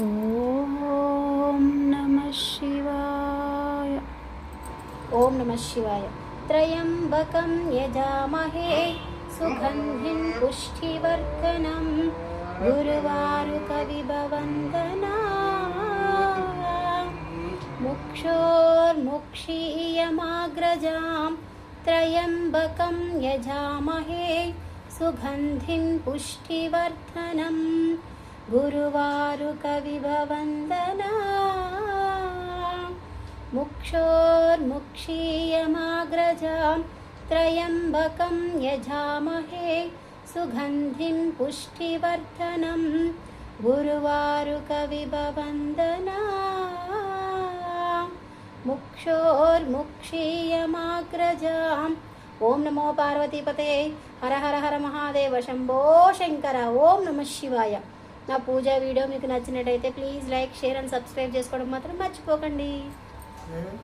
ఓం నమః శివాయ. ఓం నమః శివాయ. త్రయంబకం యజామహే సుగంధిం పుష్టివర్ధనం గురువారుకవిభవందనా ముక్షోర్ముక్షీయమాగ్రజాం త్రయంబకం యజామహే సుగంధిం పుష్టివర్ధనం గురువారుకవిభవందనా ముక్షోర్ముక్షీయమాగ్రజాం త్రయంబకం యజామహే సుగంధిం పుష్టివర్ధనం గురువారుకవిభవందనా ముక్షోర్ముక్షీయమాగ్రజాం. ఓం నమో పార్వతీపతయే. హర హర హర మహాదేవ శంభో శంకర. ఓం నమః శివాయ. నా పూజా వీడియో మీకు నచ్చినట్టయితే please like, share and subscribe చేసుకోవడం మాత్రం మర్చిపోకండి.